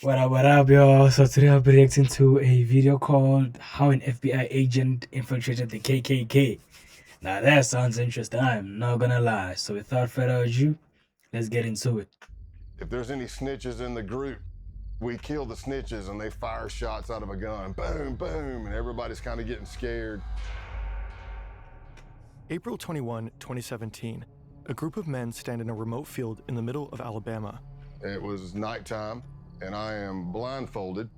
What up, y'all? So today I'll be reacting to a video called How an FBI Agent Infiltrated the KKK. Now that sounds interesting, I'm not gonna lie. So without further ado, let's get into it. If there's any snitches in the group, we kill the snitches and they fire shots out of a gun. Boom, boom, and everybody's kind of getting scared. April 21, 2017. A group of men stand in a remote field in the middle of Alabama. It was nighttime and I am blindfolded.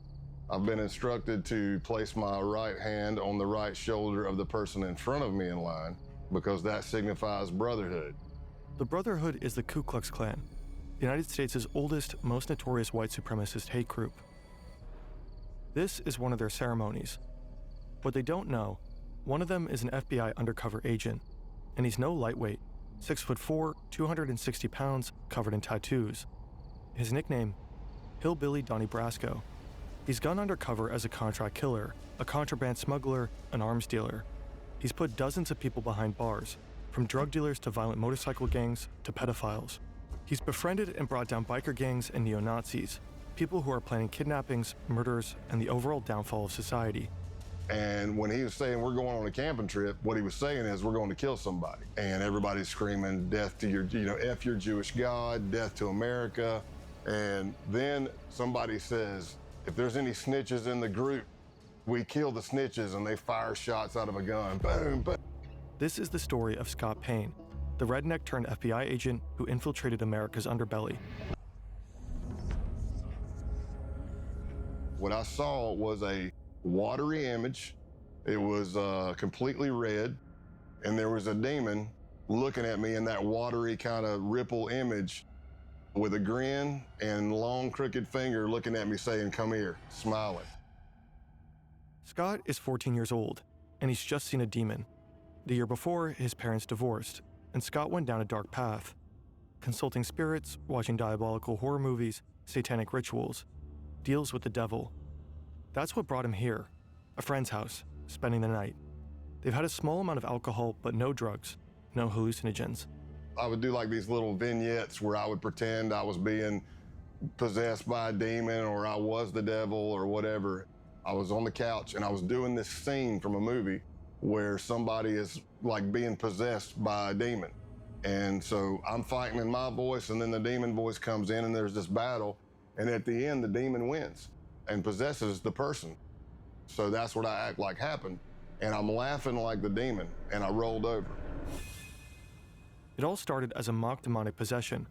I've been instructed to place my right hand on the right shoulder of the person in front of me in line because that signifies brotherhood. The Brotherhood is the Ku Klux Klan, the United States' oldest, most notorious white supremacist hate group. This is one of their ceremonies. What they don't know, one of them is an FBI undercover agent, and he's no lightweight, 6'4", 260 pounds, covered in tattoos. His nickname, Hillbilly Donnie Brasco. He's gone undercover as a contract killer, a contraband smuggler, an arms dealer. He's put dozens of people behind bars, from drug dealers to violent motorcycle gangs to pedophiles. He's befriended and brought down biker gangs and neo-Nazis, people who are planning kidnappings, murders, and the overall downfall of society. And when he was saying we're going on a camping trip, what he was saying is we're going to kill somebody. And everybody's screaming death to your, F your Jewish God, death to America. And then somebody says, if there's any snitches in the group, we kill the snitches and they fire shots out of a gun. Boom, boom. This is the story of Scott Payne, the redneck turned FBI agent who infiltrated America's underbelly. What I saw was a watery image. It was completely red, and there was a demon looking at me in that watery kind of ripple image with a grin and long crooked finger looking at me saying, "Come here," smiling. Scott is 14 years old, and he's just seen a demon. The year before, his parents divorced, and Scott went down a dark path, consulting spirits, watching diabolical horror movies, satanic rituals, deals with the devil. That's what brought him here, a friend's house, spending the night. They've had a small amount of alcohol, but no drugs, no hallucinogens. I would do like these little vignettes where I would pretend I was being possessed by a demon or I was the devil or whatever. I was on the couch and I was doing this scene from a movie where somebody is like being possessed by a demon. And so I'm fighting in my voice and then the demon voice comes in and there's this battle. And at the end, the demon wins and possesses the person. So that's what I act like happened. And I'm laughing like the demon and I rolled over. It all started as a mock demonic possession,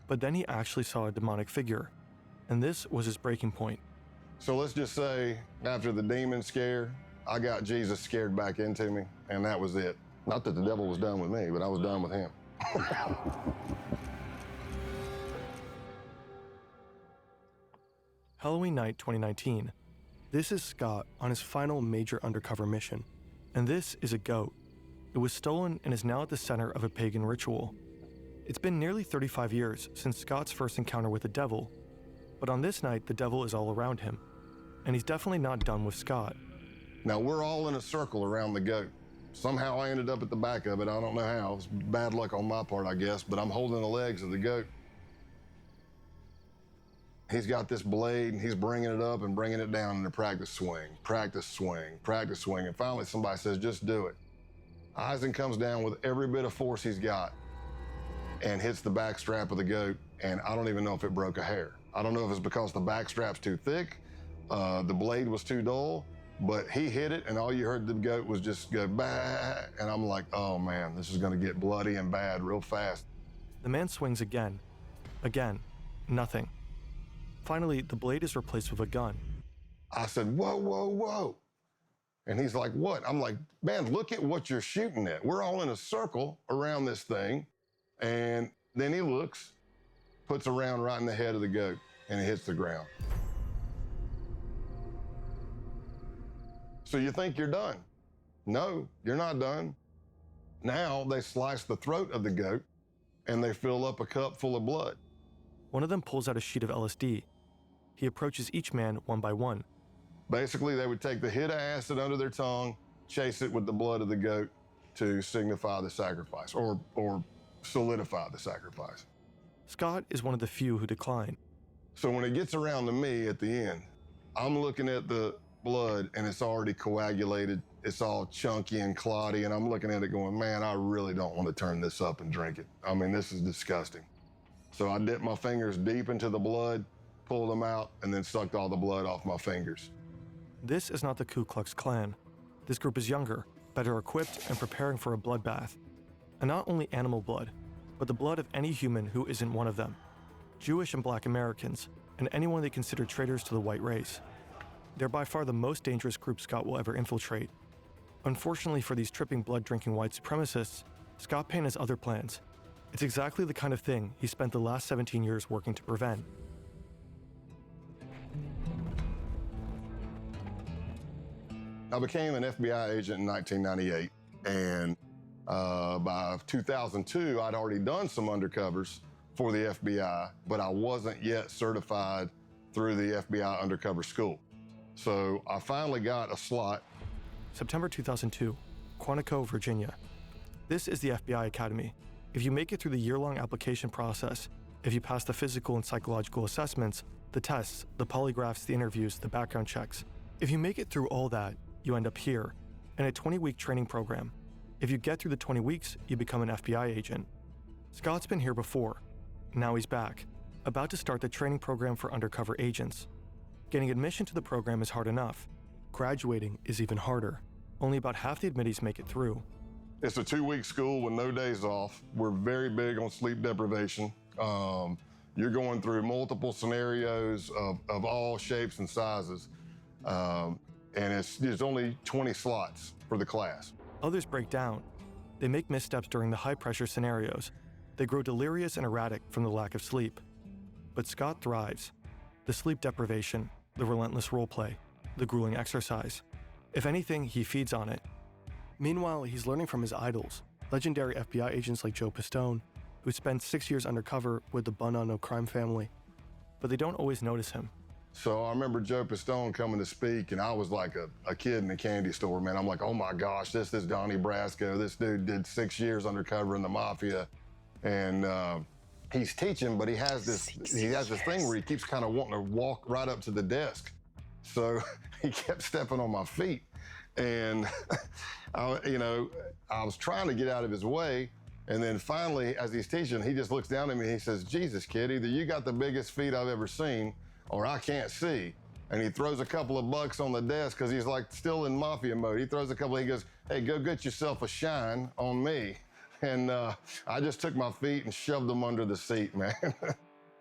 but then he actually saw a demonic figure, and this was his breaking point. So let's just say after the demon scare, I got Jesus scared back into me, and that was it. Not that the devil was done with me, but I was done with him. Halloween night 2019. This is Scott on his final major undercover mission, and this is a goat. It was stolen and is now at the center of a pagan ritual. It's been nearly 35 years since Scott's first encounter with the devil, but on this night, the devil is all around him, and he's definitely not done with Scott. Now we're all in a circle around the goat. Somehow I ended up at the back of it. I don't know how. It's bad luck on my part, I guess, but I'm holding the legs of the goat. He's got this blade and he's bringing it up and bringing it down in a practice swing, practice swing, practice swing. And finally somebody says, just do it. Eisen comes down with every bit of force he's got and hits the back strap of the goat, and I don't even know if it broke a hair. I don't know if it's because the back strap's too thick, the blade was too dull, but he hit it, and all you heard the goat was just go, bah, and I'm like, oh man, this is gonna get bloody and bad real fast. The man swings again, nothing. Finally, the blade is replaced with a gun. I said, whoa, whoa, whoa. And he's like, what? I'm like, man, look at what you're shooting at. We're all in a circle around this thing. And then he looks, puts a round right in the head of the goat, and it hits the ground. So you think you're done. No, you're not done. Now they slice the throat of the goat, and they fill up a cup full of blood. One of them pulls out a sheet of LSD. He approaches each man one by one. Basically, they would take the hit of acid under their tongue, chase it with the blood of the goat to signify the sacrifice or solidify the sacrifice. Scott is one of the few who decline. So when it gets around to me at the end, I'm looking at the blood and it's already coagulated. It's all chunky and clotty, and I'm looking at it going, man, I really don't want to turn this up and drink it. I mean, this is disgusting. So I dipped my fingers deep into the blood, pulled them out, and then sucked all the blood off my fingers. This is not the Ku Klux Klan. This group is younger, better equipped, and preparing for a bloodbath. And not only animal blood, but the blood of any human who isn't one of them. Jewish and Black Americans, and anyone they consider traitors to the white race. They're by far the most dangerous group Scott will ever infiltrate. Unfortunately for these tripping blood-drinking white supremacists, Scott Payne has other plans. It's exactly the kind of thing he spent the last 17 years working to prevent. I became an FBI agent in 1998, and by 2002, I'd already done some undercovers for the FBI, but I wasn't yet certified through the FBI undercover school. So I finally got a slot. September 2002, Quantico, Virginia. This is the FBI Academy. If you make it through the year-long application process, if you pass the physical and psychological assessments, the tests, the polygraphs, the interviews, the background checks, if you make it through all that, you end up here, in a 20-week training program. If you get through the 20 weeks, you become an FBI agent. Scott's been here before. Now he's back, about to start the training program for undercover agents. Getting admission to the program is hard enough. Graduating is even harder. Only about half the admittees make it through. It's a 2-week school with no days off. We're very big on sleep deprivation. You're going through multiple scenarios of all shapes and sizes. And there's only 20 slots for the class. Others break down. They make missteps during the high-pressure scenarios. They grow delirious and erratic from the lack of sleep. But Scott thrives. The sleep deprivation, the relentless roleplay, the grueling exercise. If anything, he feeds on it. Meanwhile, he's learning from his idols, legendary FBI agents like Joe Pistone, who spent 6 years undercover with the Bono crime family. But they don't always notice him. So I remember Joe Pistone coming to speak, and I was like a kid in a candy store, man. I'm like, oh my gosh, this is Donnie Brasco. This dude did 6 years undercover in the mafia. And he's teaching, but he has this thing where he keeps kind of wanting to walk right up to the desk. So he kept stepping on my feet. And, I was trying to get out of his way. And then finally, as he's teaching, he just looks down at me and he says, Jesus, kid, either you got the biggest feet I've ever seen, or I can't see. And he throws a couple of bucks on the desk because he's like still in mafia mode. He throws a couple, he goes, hey, go get yourself a shine on me. And I just took my feet and shoved them under the seat, man.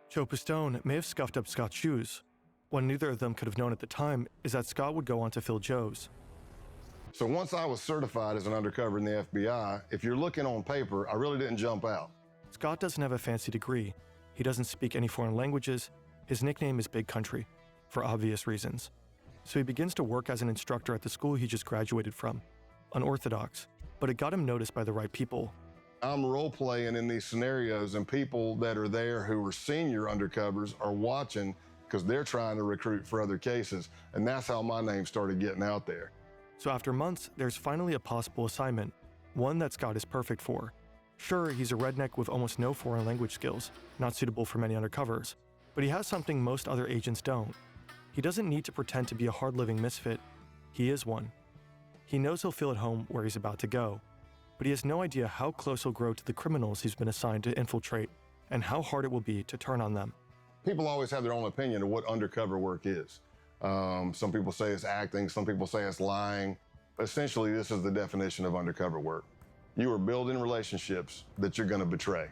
Joe Pistone may have scuffed up Scott's shoes. What neither of them could have known at the time is that Scott would go on to fill Joe's. So once I was certified as an undercover in the FBI, if you're looking on paper, I really didn't jump out. Scott doesn't have a fancy degree. He doesn't speak any foreign languages. His nickname is Big Country, for obvious reasons. So he begins to work as an instructor at the school he just graduated from. Unorthodox, but it got him noticed by the right people. I'm role-playing in these scenarios, and people that are there who are senior undercovers are watching because they're trying to recruit for other cases, and that's how my name started getting out there. So after months, there's finally a possible assignment, one that Scott is perfect for. Sure, he's a redneck with almost no foreign language skills, not suitable for many undercovers, but he has something most other agents don't. He doesn't need to pretend to be a hard-living misfit. He is one. He knows he'll feel at home where he's about to go, but he has no idea how close he'll grow to the criminals he's been assigned to infiltrate and how hard it will be to turn on them. People always have their own opinion of what undercover work is. Some people say it's acting, some people say it's lying. Essentially, this is the definition of undercover work. You are building relationships that you're going to betray.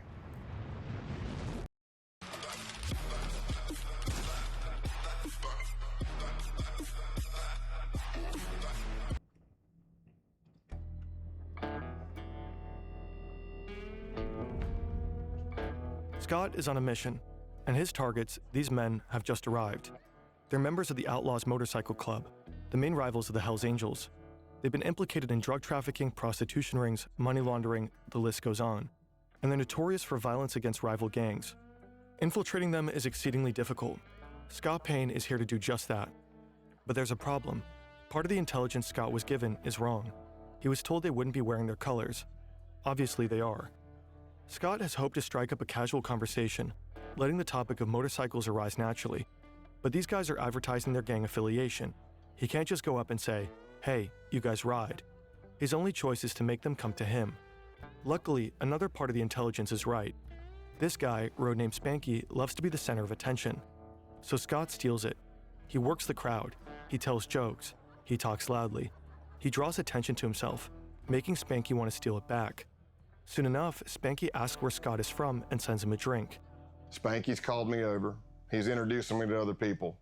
Scott is on a mission, and his targets, these men, have just arrived. They're members of the Outlaws Motorcycle Club, the main rivals of the Hells Angels. They've been implicated in drug trafficking, prostitution rings, money laundering, the list goes on. And they're notorious for violence against rival gangs. Infiltrating them is exceedingly difficult. Scott Payne is here to do just that. But there's a problem. Part of the intelligence Scott was given is wrong. He was told they wouldn't be wearing their colors. Obviously they are. Scott has hoped to strike up a casual conversation, letting the topic of motorcycles arise naturally. But these guys are advertising their gang affiliation. He can't just go up and say, "Hey, you guys ride." His only choice is to make them come to him. Luckily, another part of the intelligence is right. This guy, road named Spanky, loves to be the center of attention. So Scott steals it. He works the crowd. He tells jokes. He talks loudly. He draws attention to himself, making Spanky want to steal it back. Soon enough, Spanky asks where Scott is from and sends him a drink. Spanky's called me over. He's introducing me to other people.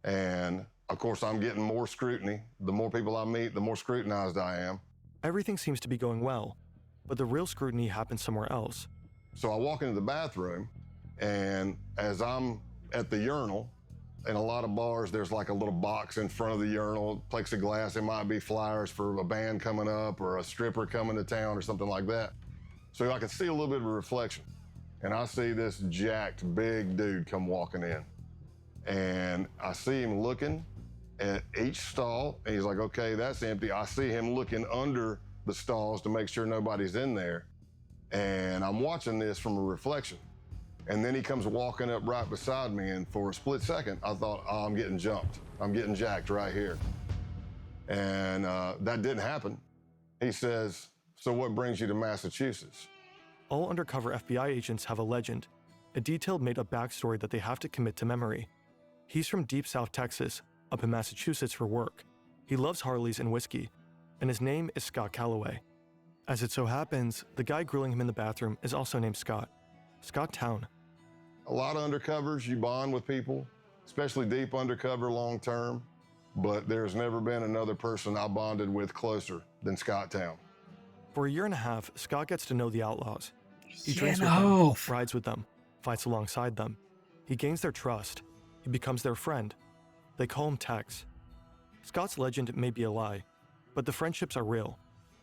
And of course, I'm getting more scrutiny. The more people I meet, the more scrutinized I am. Everything seems to be going well, but the real scrutiny happens somewhere else. So I walk into the bathroom, and as I'm at the urinal, in a lot of bars, there's like a little box in front of the urinal, plexiglass. It might be flyers for a band coming up or a stripper coming to town or something like that. So I can see a little bit of a reflection. And I see this jacked, big dude come walking in. And I see him looking at each stall, and he's like, okay, that's empty. I see him looking under the stalls to make sure nobody's in there. And I'm watching this from a reflection. And then he comes walking up right beside me, and for a split second, I thought, oh, I'm getting jumped. I'm getting jacked right here. And that didn't happen. He says, so what brings you to Massachusetts? All undercover FBI agents have a legend, a detailed made-up backstory that they have to commit to memory. He's from deep South Texas, up in Massachusetts for work. He loves Harleys and whiskey, and his name is Scott Calloway. As it so happens, the guy grilling him in the bathroom is also named Scott. Scott Town. A lot of undercovers, you bond with people, especially deep undercover long term, but there's never been another person I bonded with closer than Scott Town. For a year and a half, Scott gets to know the outlaws. He Yeah, drinks with no. them, rides with them, fights alongside them. He gains their trust. He becomes their friend. They call him Tex. Scott's legend may be a lie, but the friendships are real.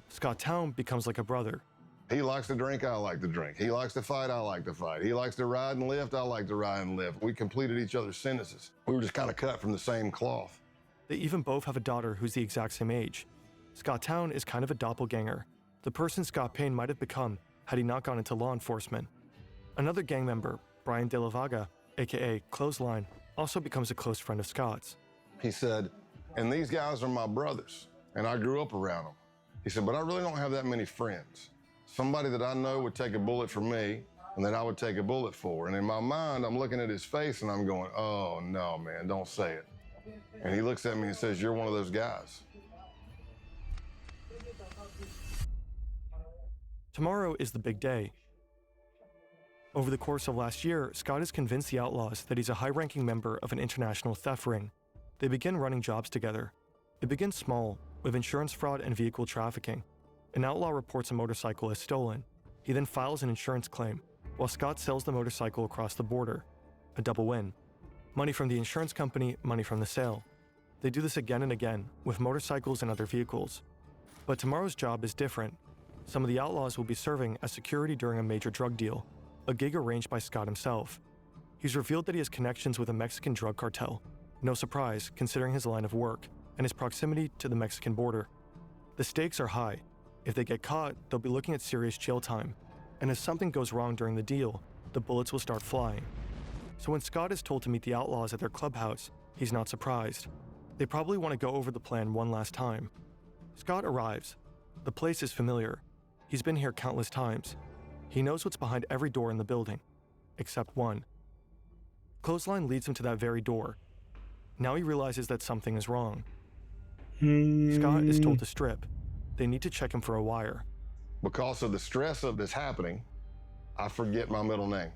Scott Town becomes like a brother. He likes to drink, I like to drink. He likes to fight, I like to fight. He likes to ride and lift, I like to ride and lift. We completed each other's sentences. We were just kind of cut from the same cloth. They even both have a daughter who's the exact same age. Scott Town is kind of a doppelganger, the person Scott Payne might have become had he not gone into law enforcement. Another gang member, Brian De La Vaga, aka Clothesline, also becomes a close friend of Scott's. He said, and these guys are my brothers, and I grew up around them. He said, but I really don't have that many friends. Somebody that I know would take a bullet for me, and that I would take a bullet for. And in my mind, I'm looking at his face, and I'm going, oh, no, man, don't say it. And he looks at me and says, you're one of those guys. Tomorrow is the big day. Over the course of last year, Scott has convinced the outlaws that he's a high-ranking member of an international theft ring. They begin running jobs together. It begins small, with insurance fraud and vehicle trafficking. An outlaw reports a motorcycle as stolen. He then files an insurance claim, while Scott sells the motorcycle across the border. A double win. Money from the insurance company, money from the sale. They do this again and again, with motorcycles and other vehicles. But tomorrow's job is different. Some of the outlaws will be serving as security during a major drug deal, a gig arranged by Scott himself. He's revealed that he has connections with a Mexican drug cartel. No surprise, considering his line of work and his proximity to the Mexican border. The stakes are high. If they get caught, they'll be looking at serious jail time. And if something goes wrong during the deal, the bullets will start flying. So when Scott is told to meet the outlaws at their clubhouse, he's not surprised. They probably want to go over the plan one last time. Scott arrives. The place is familiar. He's been here countless times. He knows what's behind every door in the building, except one. Clothesline leads him to that very door. Now he realizes that something is wrong. Scott is told to strip. They need to check him for a wire. Because of the stress of this happening, I forget my middle name.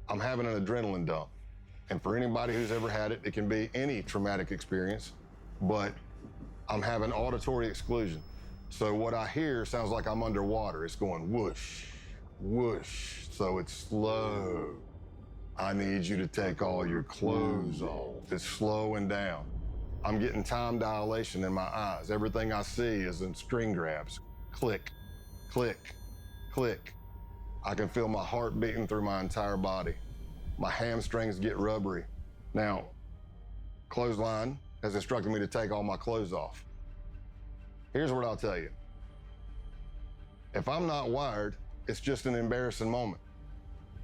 I'm having an adrenaline dump. And for anybody who's ever had it, it can be any traumatic experience, but I'm having auditory exclusion. So what I hear sounds like I'm underwater. It's going whoosh, whoosh. So it's slow. I need you to take all your clothes off. It's slowing down. I'm getting time dilation in my eyes. Everything I see is in string grabs. Click, click, click. I can feel my heart beating through my entire body. My hamstrings get rubbery. Now, Clothesline has instructed me to take all my clothes off. Here's what I'll tell you. If I'm not wired, it's just an embarrassing moment.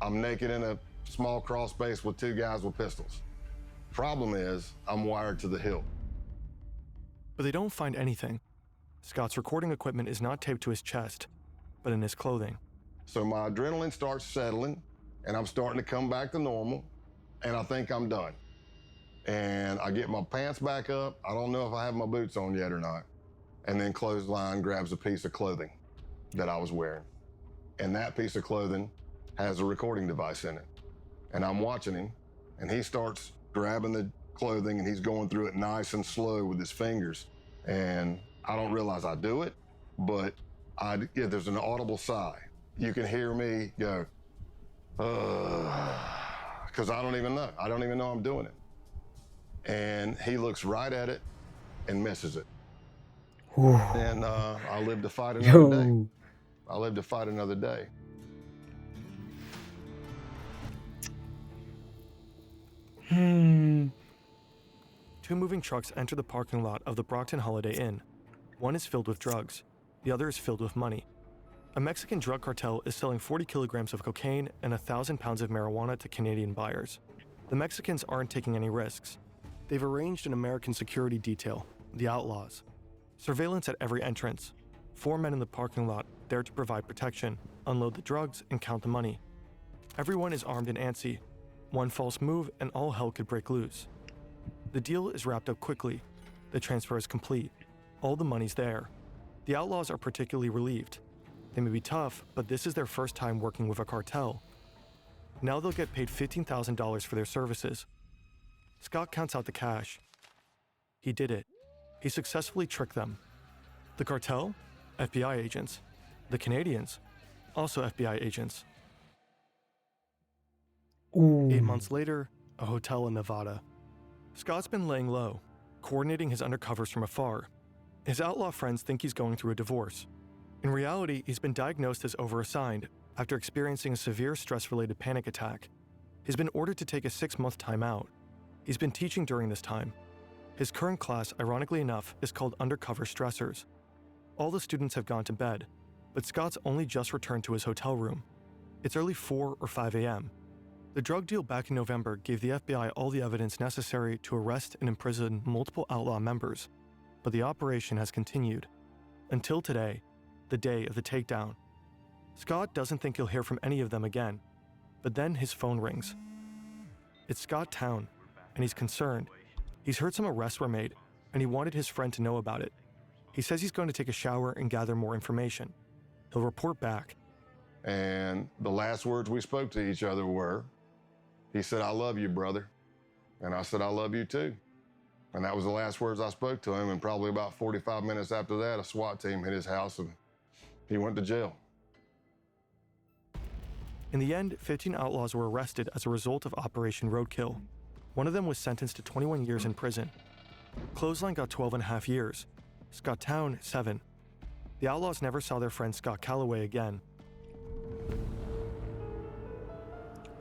I'm naked in a small crawl space with 2 guys with pistols. Problem is, I'm wired to the hilt. But they don't find anything. Scott's recording equipment is not taped to his chest, but in his clothing. So my adrenaline starts settling, and I'm starting to come back to normal, and I think I'm done. And I get my pants back up. I don't know if I have my boots on yet or not. And then Clothesline grabs a piece of clothing that I was wearing. And that piece of clothing has a recording device in it. And I'm watching him, and he starts grabbing the clothing, and he's going through it nice and slow with his fingers. And I don't realize I do it, but there's an audible sigh. You can hear me go, because I don't even know. I don't even know I'm doing it. And he looks right at it and misses it. And I live to fight another day. I live to fight another day. Two moving trucks enter the parking lot of the Brockton Holiday Inn. One is filled with drugs. The other is filled with money. A Mexican drug cartel is selling 40 kilograms of cocaine and 1,000 pounds of marijuana to Canadian buyers. The Mexicans aren't taking any risks. They've arranged an American security detail, the Outlaws. Surveillance at every entrance. 4 men in the parking lot there to provide protection, unload the drugs, and count the money. Everyone is armed and antsy. One false move and all hell could break loose. The deal is wrapped up quickly. The transfer is complete. All the money's there. The Outlaws are particularly relieved. They may be tough, but this is their first time working with a cartel. Now they'll get paid $15,000 for their services. Scott counts out the cash. He did it. He successfully tricked them. The cartel? FBI agents. The Canadians? Also FBI agents. 8 months later, a hotel in Nevada. Scott's been laying low, coordinating his undercovers from afar. His outlaw friends think he's going through a divorce. In reality, he's been diagnosed as overassigned after experiencing a severe stress-related panic attack. He's been ordered to take a 6-month timeout. He's been teaching during this time. His current class, ironically enough, is called Undercover Stressors. All the students have gone to bed, but Scott's only just returned to his hotel room. It's early 4 or 5 a.m. The drug deal back in November gave the FBI all the evidence necessary to arrest and imprison multiple outlaw members, but the operation has continued. Until today, the day of the takedown. Scott doesn't think he'll hear from any of them again, but then his phone rings. It's Scott Town, and he's concerned. He's heard some arrests were made, and he wanted his friend to know about it. He says he's going to take a shower and gather more information. He'll report back. And the last words we spoke to each other were, he said, "I love you, brother." And I said, "I love you too." And that was the last words I spoke to him. And probably about 45 minutes after that, a SWAT team hit his house and he went to jail. In the end, 15 outlaws were arrested as a result of Operation Roadkill. One of them was sentenced to 21 years in prison. Clothesline got 12.5 years. Scott Town, 7. The outlaws never saw their friend Scott Calloway again.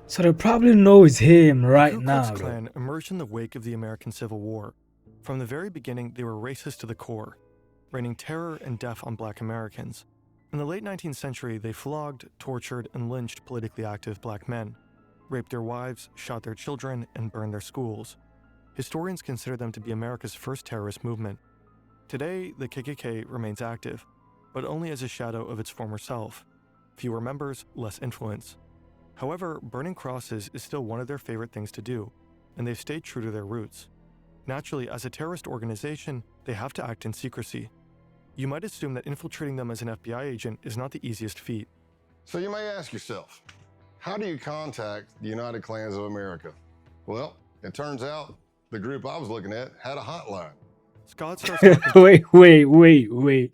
So they probably know it's him right the Ku now. Klux Klan emerged in the wake of the American Civil War. From the very beginning, they were racist to the core, raining terror and death on Black Americans. In the late 19th century, they flogged, tortured, and lynched politically active Black men, raped their wives, shot their children, and burned their schools. Historians consider them to be America's first terrorist movement. Today, the KKK remains active, but only as a shadow of its former self. Fewer members, less influence. However, burning crosses is still one of their favorite things to do, and they've stayed true to their roots. Naturally, as a terrorist organization, they have to act in secrecy. You might assume that infiltrating them as an FBI agent is not the easiest feat. So you may ask yourself, how do you contact the United Klans of America? Well, it turns out the group I was looking at had a hotline. Scott starts talking Wait.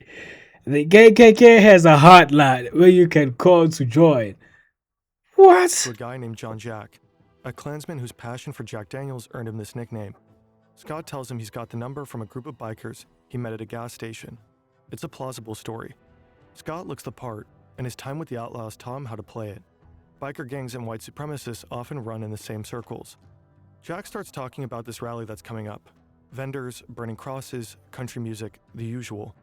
The KKK has a hotline where you can call to join. What? to a guy named John Jack, a Klansman whose passion for Jack Daniels earned him this nickname. Scott tells him he's got the number from a group of bikers he met at a gas station. It's a plausible story. Scott looks the part, and his time with the Outlaws taught him how to play it. Biker gangs and white supremacists often run in the same circles. Jack starts talking about this rally that's coming up. Vendors, burning crosses, country music, the usual.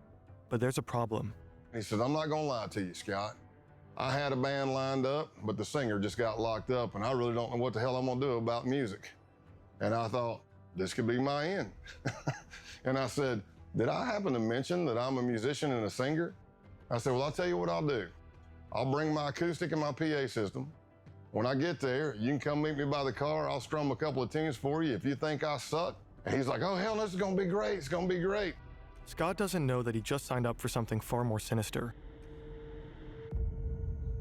But there's a problem. He said, "I'm not gonna lie to you, Scott. I had a band lined up, but the singer just got locked up, and I really don't know what the hell I'm gonna do about music. And I thought, this could be my end. And I said, did I happen to mention that I'm a musician and a singer? I said, well, I'll tell you what I'll do. I'll bring my acoustic and my PA system. When I get there, you can come meet me by the car. I'll strum a couple of tunes for you if you think I suck. And he's like, oh, hell, this is gonna be great. It's gonna be great. Scott doesn't know that he just signed up for something far more sinister.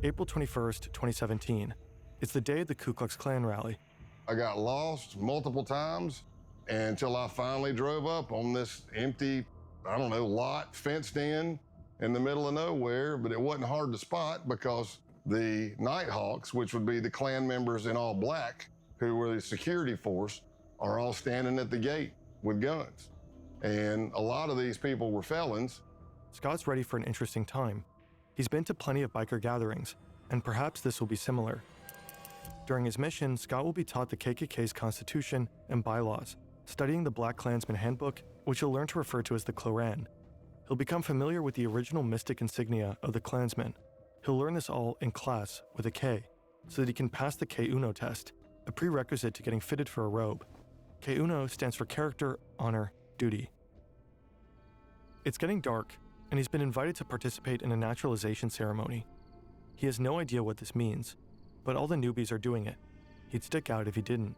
April 21st, 2017. It's the day of the Ku Klux Klan rally. I got lost multiple times until I finally drove up on this empty, I don't know, lot fenced in the middle of nowhere, but it wasn't hard to spot because the Nighthawks, which would be the Klan members in all black, who were the security force, are all standing at the gate with guns. And a lot of these people were felons. Scott's ready for an interesting time. He's been to plenty of biker gatherings, and perhaps this will be similar. During his mission, Scott will be taught the KKK's constitution and bylaws, studying the Black Klansman Handbook, which he'll learn to refer to as the Kloran. He'll become familiar with the original mystic insignia of the Klansmen. He'll learn this all in class with a K, so that he can pass the K-Uno test, a prerequisite to getting fitted for a robe. K-Uno stands for character, honor, duty. It's getting dark, and he's been invited to participate in a naturalization ceremony. He has no idea what this means, but all the newbies are doing it. He'd stick out if he didn't.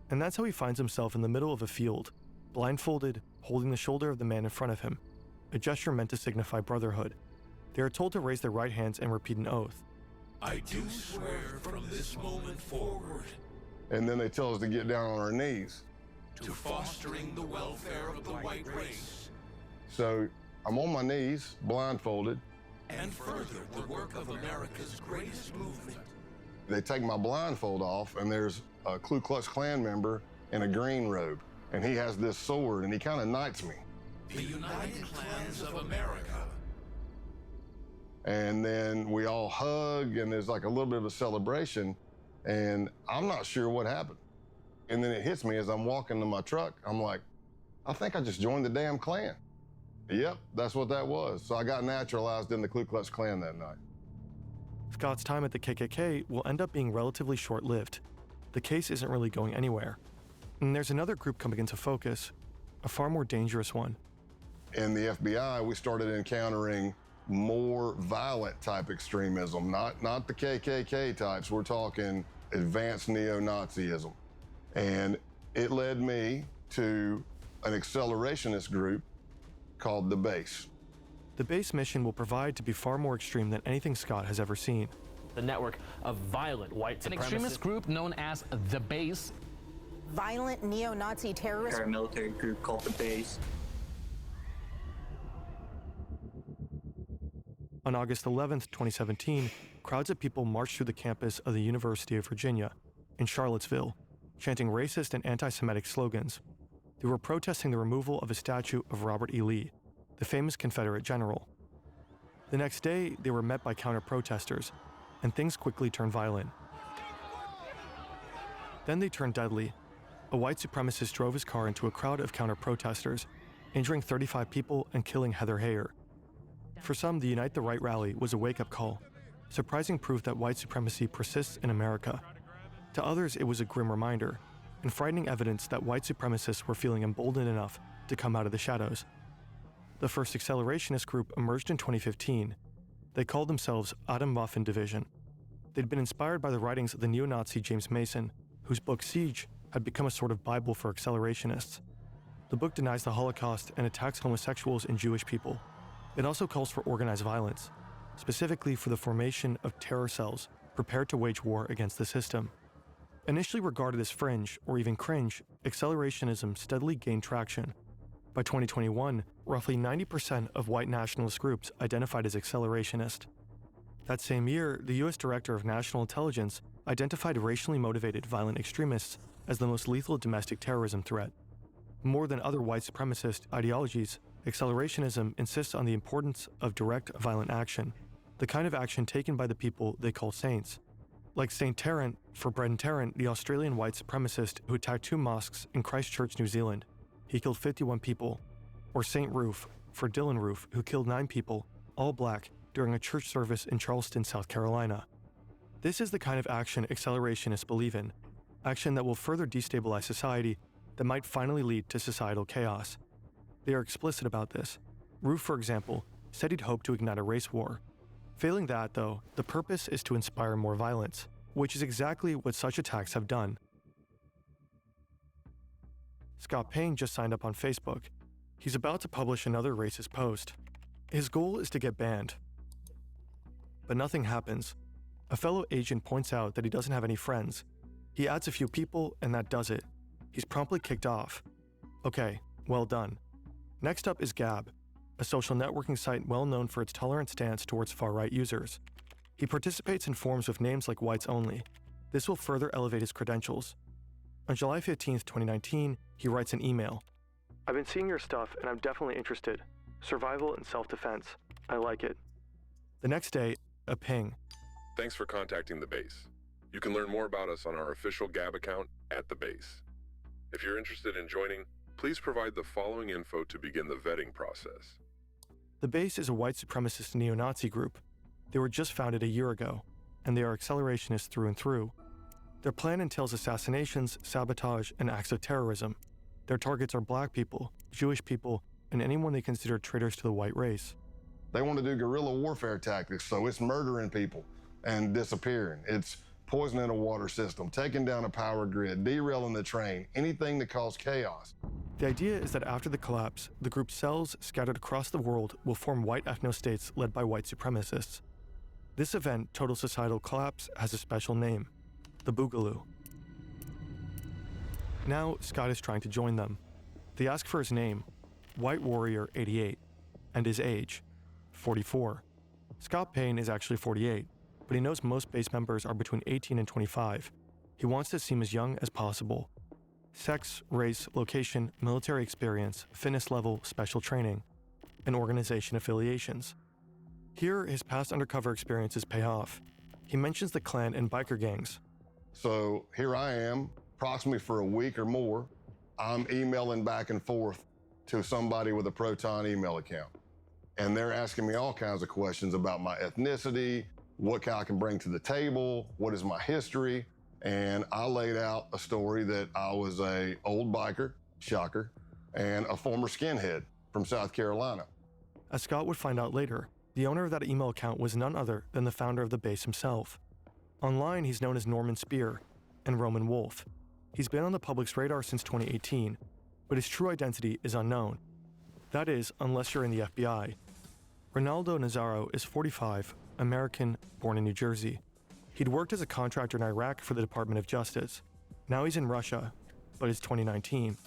And that's how he finds himself in the middle of a field, blindfolded, holding the shoulder of the man in front of him, a gesture meant to signify brotherhood. They are told to raise their right hands and repeat an oath. I do swear from this moment forward. And then they tell us to get down on our knees. To fostering the welfare of the white race. So I'm on my knees, blindfolded. And further the work of America's greatest movement. They take my blindfold off, and there's a Ku Klux Klan member in a green robe. And he has this sword, and he kind of knights me. The United Klans of America. And then we all hug, and there's like a little bit of a celebration, and I'm not sure what happened. And then it hits me as I'm walking to my truck. I'm like, I think I just joined the damn Klan. Yep, that's what that was. So I got naturalized in the Ku Klux Klan that night. Scott's time at the KKK will end up being relatively short-lived. The case isn't really going anywhere. And there's another group coming into focus, a far more dangerous one. In the FBI, we started encountering more violent type extremism, not the KKK types. We're talking advanced neo-Nazism. And it led me to an accelerationist group called the Base. The Base mission will provide to be far more extreme than anything Scott has ever seen. The network of violent white supremacists. An extremist group known as the Base. Violent neo-Nazi terrorist paramilitary group called the Base. On August 11th, 2017, crowds of people marched through the campus of the University of Virginia in Charlottesville, chanting racist and anti-Semitic slogans. They were protesting the removal of a statue of Robert E. Lee, the famous Confederate general. The next day, they were met by counter-protesters, and things quickly turned violent. Then they turned deadly. A white supremacist drove his car into a crowd of counter-protesters, injuring 35 people and killing Heather Heyer. For some, the Unite the Right rally was a wake-up call, surprising proof that white supremacy persists in America. To others, it was a grim reminder, and frightening evidence that white supremacists were feeling emboldened enough to come out of the shadows. The first accelerationist group emerged in 2015. They called themselves Atomwaffen Division. They'd been inspired by the writings of the neo-Nazi James Mason, whose book Siege had become a sort of Bible for accelerationists. The book denies the Holocaust and attacks homosexuals and Jewish people. It also calls for organized violence, specifically for the formation of terror cells prepared to wage war against the system. Initially regarded as fringe or even cringe, accelerationism steadily gained traction. By 2021, roughly 90% of white nationalist groups identified as accelerationist. That same year, the US Director of National Intelligence identified racially motivated violent extremists as the most lethal domestic terrorism threat. More than other white supremacist ideologies, accelerationism insists on the importance of direct violent action, the kind of action taken by the people they call saints. Like St. Tarrant, for Brendan Tarrant, the Australian white supremacist who attacked 2 mosques in Christchurch, New Zealand. He killed 51 people. Or St. Roof, for Dylan Roof, who killed 9 people, all black, during a church service in Charleston, South Carolina. This is the kind of action accelerationists believe in, action that will further destabilize society, that might finally lead to societal chaos. They are explicit about this. Roof, for example, said he'd hoped to ignite a race war. Failing that, though, the purpose is to inspire more violence, which is exactly what such attacks have done. Scott Payne just signed up on Facebook. He's about to publish another racist post. His goal is to get banned. But nothing happens. A fellow agent points out that he doesn't have any friends. He adds a few people, and that does it. He's promptly kicked off. Okay, well done. Next up is Gab, a social networking site well known for its tolerant stance towards far-right users. He participates in forums with names like Whites Only. This will further elevate his credentials. On July 15, 2019, he writes an email. I've been seeing your stuff and I'm definitely interested. Survival and self-defense. I like it. The next day, a ping. Thanks for contacting The Base. You can learn more about us on our official Gab account at The Base. If you're interested in joining, please provide the following info to begin the vetting process. The Base is a white supremacist neo-Nazi group. They were just founded a year ago, and they are accelerationists through and through. Their plan entails assassinations, sabotage, and acts of terrorism. Their targets are black people, Jewish people, and anyone they consider traitors to the white race. They want to do guerrilla warfare tactics, so it's murdering people and disappearing. It's poisoning a water system, taking down a power grid, derailing the train, anything that causes chaos. The idea is that after the collapse, the group's cells scattered across the world will form white ethno-states led by white supremacists. This event, total societal collapse, has a special name, the Boogaloo. Now, Scott is trying to join them. They ask for his name, White Warrior 88, and his age, 44. Scott Payne is actually 48, but he knows most base members are between 18 and 25. He wants to seem as young as possible. Sex, race, location, military experience, fitness level, special training, and organization affiliations. Here, his past undercover experiences pay off. He mentions the Klan and biker gangs. So here I am, approximately for a week or more, I'm emailing back and forth to somebody with a Proton email account. And they're asking me all kinds of questions about my ethnicity, what I can bring to the table, what is my history. And I laid out a story that I was a old biker, shocker, and a former skinhead from South Carolina. As Scott would find out later, the owner of that email account was none other than the founder of the base himself. Online, he's known as Norman Spear and Roman Wolf. He's been on the public's radar since 2018, but his true identity is unknown. That is, unless you're in the FBI. Ronaldo Nazaro is 45, American, born in New Jersey. He'd worked as a contractor in Iraq for the Department of Justice. Now he's in Russia, but it's 2019.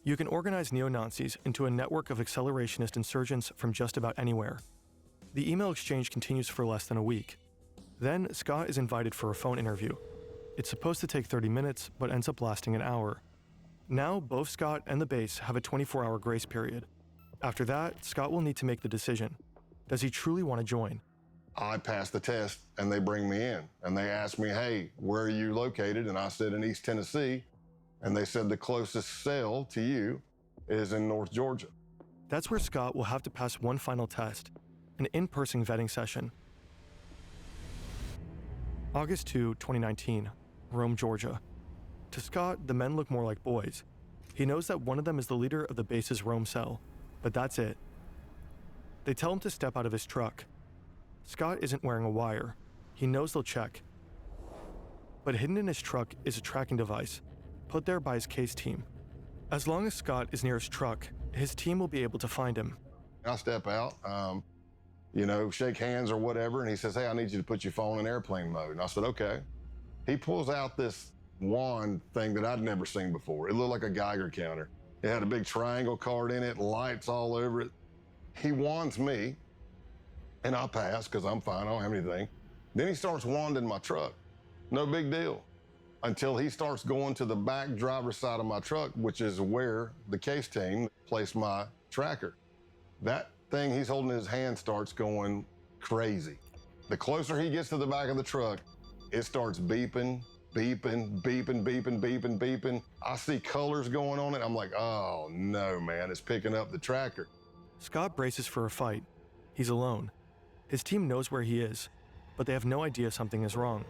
You can organize neo-Nazis into a network of accelerationist insurgents from just about anywhere. The email exchange continues for less than a week. Then, Scott is invited for a phone interview. It's supposed to take 30 minutes, but ends up lasting an hour. Now, both Scott and the base have a 24-hour grace period. After that, Scott will need to make the decision. Does he truly want to join? I passed the test and they bring me in and they asked me, hey, where are you located? And I said in East Tennessee. And they said the closest cell to you is in North Georgia. That's where Scott will have to pass one final test, an in-person vetting session. August 2, 2019, Rome, Georgia. To Scott, the men look more like boys. He knows that one of them is the leader of the base's Rome cell, but that's it. They tell him to step out of his truck. Scott isn't wearing a wire. He knows they'll check. But hidden in his truck is a tracking device, put there by his case team. As long as Scott is near his truck, his team will be able to find him. I step out, shake hands or whatever, and he says, hey, I need you to put your phone in airplane mode. And I said, okay. He pulls out this wand thing that I'd never seen before. It looked like a Geiger counter. It had a big triangle card in it, lights all over it. He wands me, and I pass because I'm fine, I don't have anything. Then he starts wanding my truck. No big deal. Until he starts going to the back driver's side of my truck, which is where the case team placed my tracker. That thing he's holding in his hand starts going crazy. The closer he gets to the back of the truck, it starts beeping, beeping, beeping, beeping, beeping, beeping. I see colors going on it. I'm like, oh no, man, it's picking up the tracker. Scott braces for a fight. He's alone. His team knows where he is, but they have no idea something is wrong.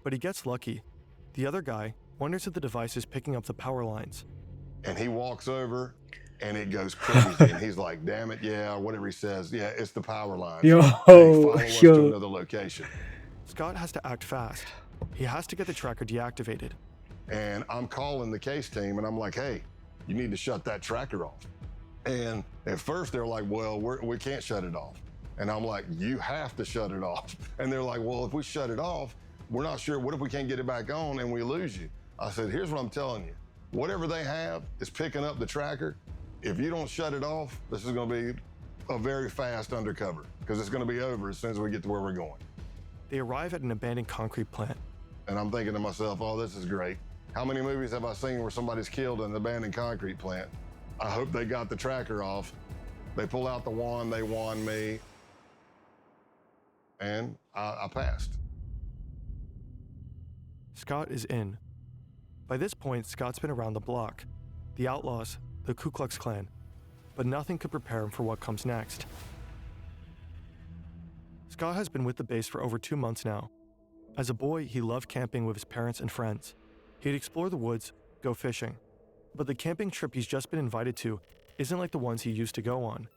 But he gets lucky. The other guy wonders if the device is picking up the power lines. And he walks over and it goes crazy. And he's like, damn it, yeah, or whatever he says. Yeah, it's the power lines. Yo, Hey, follow us to yo. another location. Scott has to act fast. He has to get the tracker deactivated. And I'm calling the case team and I'm like, hey, you need to shut that tracker off. And at first they're like, well, we can't shut it off. And I'm like, you have to shut it off. And they're like, well, if we shut it off, we're not sure. What if we can't get it back on and we lose you? I said, here's what I'm telling you. Whatever they have is picking up the tracker. If you don't shut it off, this is going to be a very fast undercover because it's going to be over as soon as we get to where we're going. They arrive at an abandoned concrete plant. And I'm thinking to myself, oh, this is great. How many movies have I seen where somebody's killed in an abandoned concrete plant? I hope they got the tracker off. They pull out the wand, they wand me, and I passed. Scott is in. By this point, Scott's been around the block, the outlaws, the Ku Klux Klan, but nothing could prepare him for what comes next. Scott has been with the base for over 2 months now. As a boy, he loved camping with his parents and friends. He'd explore the woods, go fishing. But the camping trip he's just been invited to isn't like the ones he used to go on.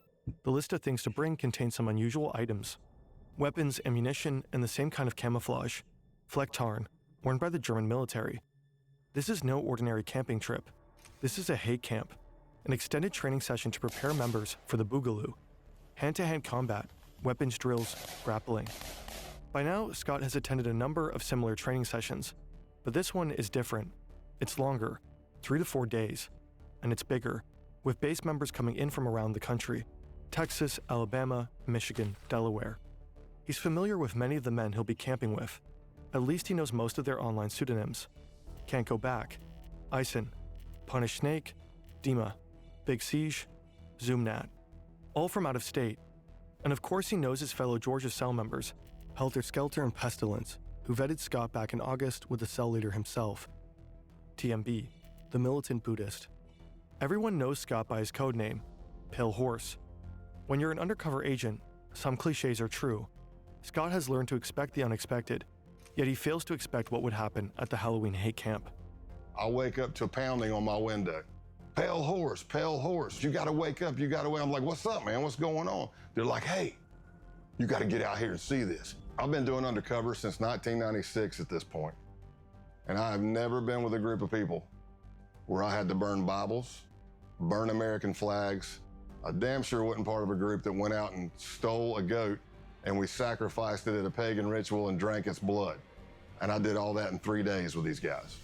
The list of things to bring contains some unusual items. Weapons, ammunition, and the same kind of camouflage. Flecktarn, worn by the German military. This is no ordinary camping trip. This is a hate camp, an extended training session to prepare members for the Boogaloo. Hand-to-hand combat, weapons drills, grappling. By now, Scott has attended a number of similar training sessions, but this one is different. It's longer, 3 to 4 days, and it's bigger, with base members coming in from around the country: Texas, Alabama, Michigan, Delaware. He's familiar with many of the men he'll be camping with. At least he knows most of their online pseudonyms. Can't Go Back, Ison, Punish Snake, Dima, Big Siege, Zoomnat, all from out of state. And of course he knows his fellow Georgia cell members, Helter Skelter and Pestilence, who vetted Scott back in August with the cell leader himself. TMB, the militant Buddhist. Everyone knows Scott by his code name, Pale Horse. When you're an undercover agent, some cliches are true. Scott has learned to expect the unexpected, yet he fails to expect what would happen at the Halloween hate camp. I wake up to pounding on my window. Pale Horse, you gotta wake up, you gotta wake up. I'm like, what's up, man, what's going on? They're like, hey, you gotta get out here and see this. I've been doing undercover since 1996 at this point. And I have never been with a group of people where I had to burn Bibles, burn American flags. I damn sure wasn't part of a group that went out and stole a goat and we sacrificed it at a pagan ritual and drank its blood. And I did all that in 3 days with these guys.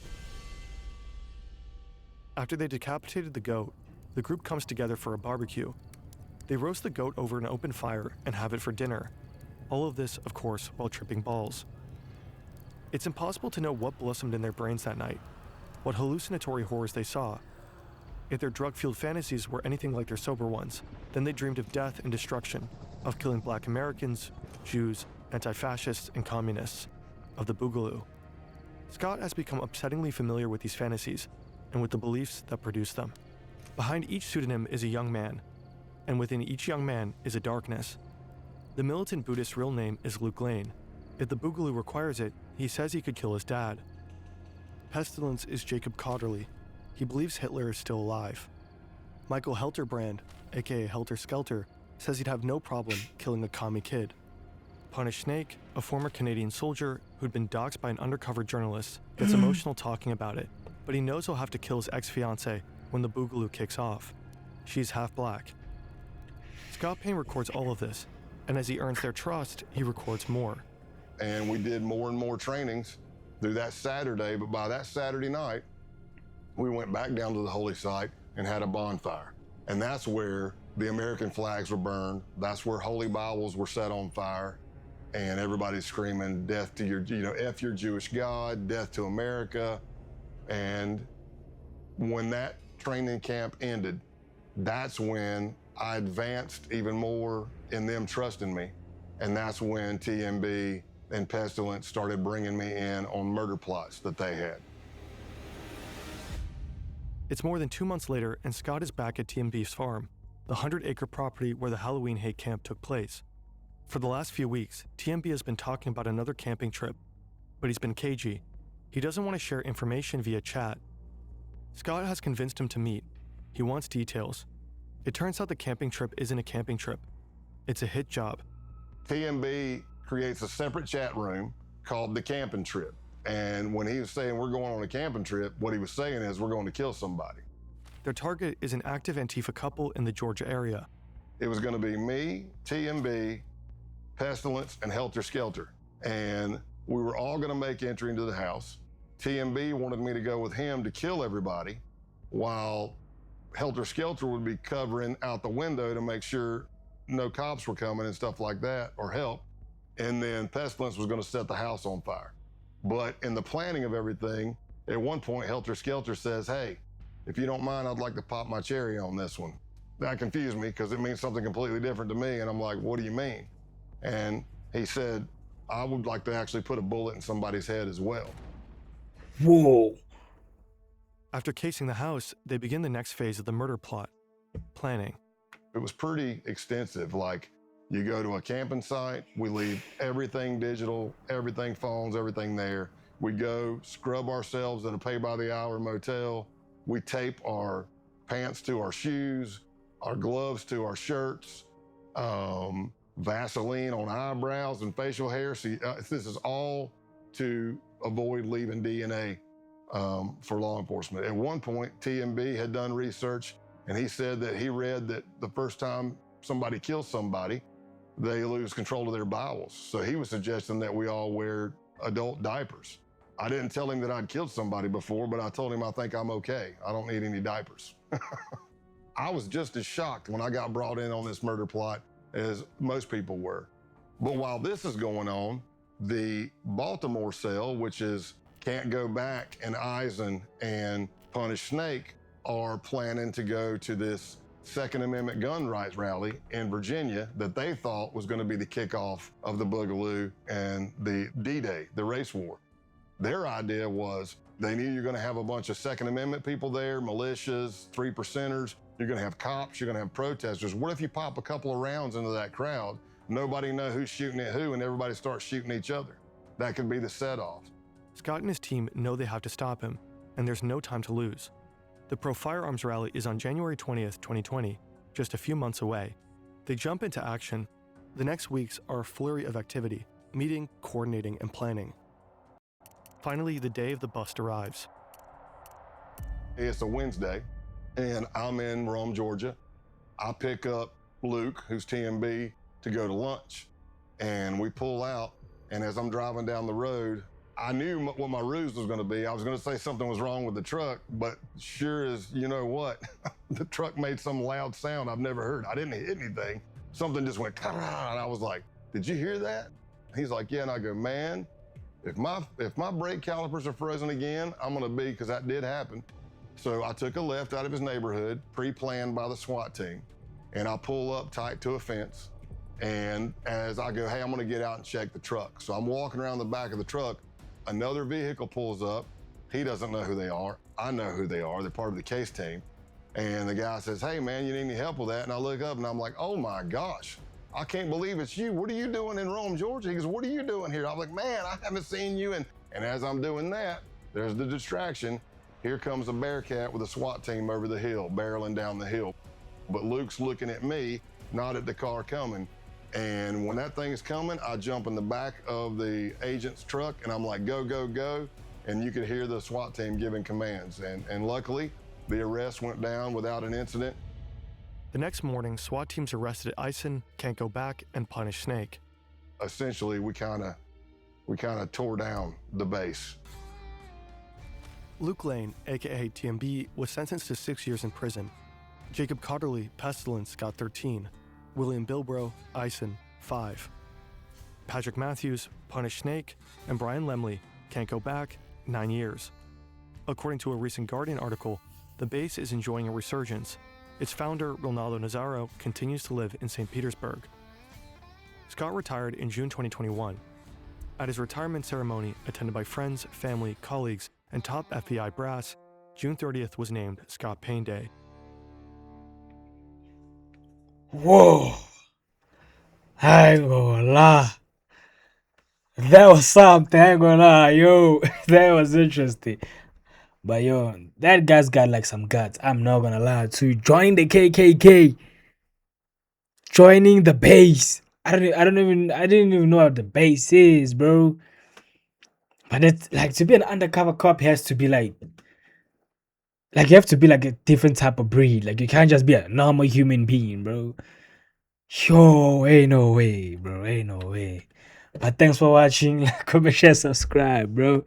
After they decapitated the goat, the group comes together for a barbecue. They roast the goat over an open fire and have it for dinner. All of this, of course, while tripping balls. It's impossible to know what blossomed in their brains that night, what hallucinatory horrors they saw. If their drug-fueled fantasies were anything like their sober ones, then they dreamed of death and destruction, of killing Black Americans, Jews, anti-fascists, and communists, of the Boogaloo. Scott has become upsettingly familiar with these fantasies and with the beliefs that produce them. Behind each pseudonym is a young man, and within each young man is a darkness. The militant Buddhist's real name is Luke Lane. If the Boogaloo requires it, he says he could kill his dad. Pestilence is Jacob Cotterly. He believes Hitler is still alive. Michael Helterbrand, aka Helter Skelter, says he'd have no problem killing a commie kid. Punish Snake, a former Canadian soldier who'd been doxxed by an undercover journalist, gets emotional talking about it, but he knows he'll have to kill his ex-fiancée when the Boogaloo kicks off. She's half black. Scott Payne records all of this, and as he earns their trust, he records more. And we did more and more trainings through that Saturday, but by that Saturday night, we went back down to the holy site and had a bonfire. And that's where the American flags were burned. That's where holy Bibles were set on fire. And everybody's screaming, death to your, F your Jewish God, death to America. And when that training camp ended, that's when I advanced even more in them trusting me. And that's when TMB and Pestilence started bringing me in on murder plots that they had. It's more than 2 months later, and Scott is back at TMB's farm. the 100-acre property where the Halloween hate camp took place. For the last few weeks, TMB has been talking about another camping trip, but he's been cagey. He doesn't want to share information via chat. Scott has convinced him to meet. He wants details. It turns out the camping trip isn't a camping trip. It's a hit job. TMB creates a separate chat room called the camping trip. And when he was saying we're going on a camping trip, what he was saying is we're going to kill somebody. Their target is an active Antifa couple in the Georgia area. It was going to be me, TMB, Pestilence, and Helter Skelter. And we were all going to make entry into the house. TMB wanted me to go with him to kill everybody, while Helter Skelter would be covering out the window to make sure no cops were coming and stuff like that, or help. And then Pestilence was going to set the house on fire. But in the planning of everything, at one point, Helter Skelter says, hey, if you don't mind, I'd like to pop my cherry on this one. That confused me because it means something completely different to me. And I'm like, what do you mean? And he said, I would like to actually put a bullet in somebody's head as well. Whoa. After casing the house, they begin the next phase of the murder plot, planning. It was pretty extensive. Like, you go to a camping site, we leave everything digital, everything phones, everything there. We go scrub ourselves at a pay-by-the-hour motel. We tape our pants to our shoes, our gloves to our shirts, Vaseline on eyebrows and facial hair. See, this is all to avoid leaving DNA for law enforcement. At one point, TMB had done research, and he said that he read that the first time somebody kills somebody, they lose control of their bowels. So he was suggesting that we all wear adult diapers. I didn't tell him that I'd killed somebody before, but I told him I think I'm okay. I don't need any diapers. I was just as shocked when I got brought in on this murder plot as most people were. But while this is going on, the Baltimore cell, which is Can't Go Back, and Eisen and Punish Snake, are planning to go to this Second Amendment gun rights rally in Virginia that they thought was going to be the kickoff of the Boogaloo and the D-Day, the race war. Their idea was they knew you're going to have a bunch of Second Amendment people there, militias, 3%ers. You're going to have cops, you're going to have protesters. What if you pop a couple of rounds into that crowd, nobody know who's shooting at who, and everybody starts shooting each other? That could be the set-off. Scott and his team know they have to stop him, and there's no time to lose. The pro-firearms rally is on January 20th, 2020, just a few months away. They jump into action. The next weeks are a flurry of activity, meeting, coordinating, and planning. Finally, the day of the bust arrives. It's a Wednesday, and I'm in Rome, Georgia. I pick up Luke, who's TMB, to go to lunch. And we pull out, and as I'm driving down the road, I knew what my ruse was going to be. I was going to say something was wrong with the truck, but sure as you know what, the truck made some loud sound I've never heard. I didn't hit anything. Something just went, and I was like, did you hear that? He's like, yeah, and I go, man, if my brake calipers are frozen again, I'm going to be, because that did happen. So I took a left out of his neighborhood, pre-planned by the SWAT team, and I pull up tight to a fence. And as I go, hey, I'm going to get out and check the truck. So I'm walking around the back of the truck. Another vehicle pulls up. He doesn't know who they are. I know who they are. They're part of the case team. And the guy says, hey, man, you need any help with that? And I look up and I'm like, oh my gosh, I can't believe it's you. What are you doing in Rome, Georgia? He goes, what are you doing here? I'm like, man, I haven't seen you. And as I'm doing that, there's the distraction. Here comes a Bearcat with a SWAT team over the hill, barreling down the hill. But Luke's looking at me, not at the car coming. And when that thing is coming, I jump in the back of the agent's truck and I'm like, go, go, go. And you could hear the SWAT team giving commands. And luckily, the arrest went down without an incident. The next morning, SWAT teams arrested Eisen, Can't Go Back, and Punish Snake. Essentially, we kind of tore down the base. Luke Lane, aka TMB, was sentenced to 6 years in prison. Jacob Cotterly, Pestilence, got 13. William Bilbrough, Eisen, 5. Patrick Matthews, Punish Snake, and Brian Lemley, Can't Go Back, 9 years. According to a recent Guardian article, the base is enjoying a resurgence. Its founder, Ronaldo Nazzaro, continues to live in St. Petersburg. Scott retired in June 2021. At his retirement ceremony, attended by friends, family, colleagues, and top FBI brass, June 30th was named Scott Payne Day. Whoa. I ain't gonna lie. That was something, I ain't gonna lie, yo. That was interesting. But yo, that guy's got like some guts. I'm not gonna lie to join the KKK. Joining the base. I didn't even know what the base is, bro. But it's like to be an undercover cop has to be like you have to be like a different type of breed. Like you can't just be a normal human being, bro. Yo, ain't no way, bro. Ain't no way. But thanks for watching. Like, comment, share, subscribe, bro.